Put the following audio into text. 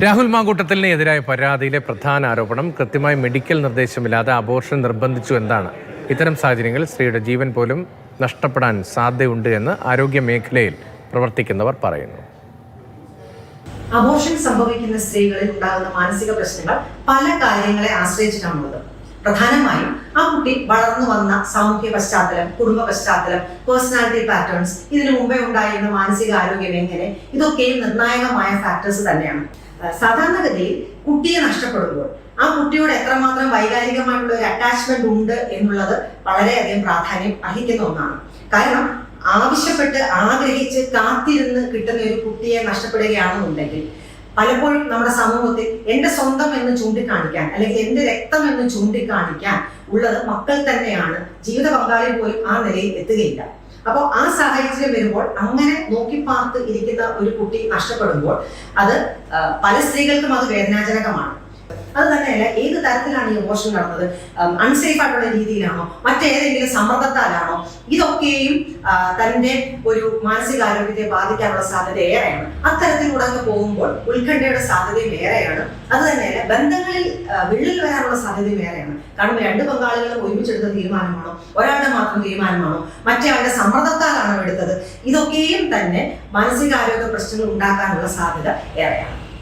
രാഹുൽ മാങ്കൂട്ടത്തിനെതിരായ പരാതിയിലെ പ്രധാന ആരോപണം കൃത്യമായി മെഡിക്കൽ നിർദ്ദേശമില്ലാതെ അബോർഷൻ നിർബന്ധിച്ചു എന്നാണ്. ഇത്തരം സാഹചര്യങ്ങളിൽ സ്ത്രീയുടെ ജീവൻ പോലും നഷ്ടപ്പെടാൻ സാധ്യതയുണ്ട് എന്ന് ആരോഗ്യ മേഖലയിൽ പ്രവർത്തിക്കുന്നവർ പറയുന്നു. അബോർഷൻ സംഭവിക്കുന്ന സ്ത്രീകളിൽ ഉണ്ടാകുന്ന മാനസിക പ്രശ്നങ്ങൾ പല കാര്യങ്ങളെ ആശ്രയിച്ചിട്ടാണുള്ളത്. പ്രധാനമായും ആ കുട്ടി വളർന്നു വന്ന സാമൂഹ്യ പശ്ചാത്തലം, കുടുംബ പശ്ചാത്തലം, പേഴ്സണാലിറ്റി പാറ്റേൺസ്, ഇതിനു മുമ്പേ ഉണ്ടായിരുന്ന മാനസിക ആരോഗ്യം എങ്ങനെ, ഇതൊക്കെയും നിർണായകമായ ഫാക്ടേഴ്സ് തന്നെയാണ്. സാധാരണഗതിയിൽ കുട്ടിയെ നഷ്ടപ്പെടുമ്പോൾ ആ കുട്ടിയോട് എത്രമാത്രം വൈകാരികമായിട്ടുള്ള ഒരു അറ്റാച്ച്മെന്റ് ഉണ്ട് എന്നുള്ളത് വളരെയധികം പ്രാധാന്യം അർഹിക്കുന്ന ഒന്നാണ്. കാരണം ആവശ്യപ്പെട്ട് ആഗ്രഹിച്ച് കാത്തിരുന്ന് കിട്ടുന്ന ഒരു കുട്ടിയെ നഷ്ടപ്പെടുകയാണെന്നുണ്ടെങ്കിൽ പലപ്പോഴും നമ്മുടെ സമൂഹത്തിൽ എന്റെ സ്വന്തം എന്ന് ചൂണ്ടിക്കാണിക്കാൻ അല്ലെങ്കിൽ എന്റെ രക്തം എന്ന് ചൂണ്ടിക്കാണിക്കാൻ ഉള്ളത് മക്കൾ തന്നെയാണ്. ജീവിത പങ്കാളി പോലും ആ നിലയിൽ എത്തുകയില്ല. അപ്പോൾ ആ സാഹചര്യം വരുമ്പോൾ അങ്ങനെ നോക്കിപ്പാർത്ത് ഇരിക്കുന്ന ഒരു കുട്ടി നഷ്ടപ്പെടുമ്പോൾ അത് പല സ്ത്രീകൾക്കും അത് വേദനാജനകമാണ്. അത് തന്നെയല്ല, ഏത് തരത്തിലാണ് ഈ അബോർഷൻ നടന്നത്, അൺസേഫ് ആയിട്ടുള്ള രീതിയിലാണോ, മറ്റേതെങ്കിലും സമ്മർദ്ദത്താലാണോ, ഇതൊക്കെയും തന്റെ ഒരു മാനസികാരോഗ്യത്തെ ബാധിക്കാനുള്ള സാധ്യത ഏറെയാണ്. അത്തരത്തിലൂടെ പോകുമ്പോൾ ഉത്കണ്ഠയുടെ സാധ്യതയും ഏറെയാണ്. അത് തന്നെയല്ല, ബന്ധങ്ങളിൽ വിള്ളൽ വരാനുള്ള സാധ്യതയും ഏറെയാണ്. കാരണം രണ്ട് പങ്കാളികളും ഒരുമിച്ചെടുത്ത തീരുമാനമാണോ, ഒരാളുടെ മാത്രം തീരുമാനമാണോ, മറ്റേ ആളുടെ സമ്മർദ്ദത്താലാണോ എടുത്തത്, ഇതൊക്കെയും തന്നെ മാനസികാരോഗ്യ പ്രശ്നങ്ങൾ ഉണ്ടാക്കാനുള്ള സാധ്യത ഏറെയാണ്.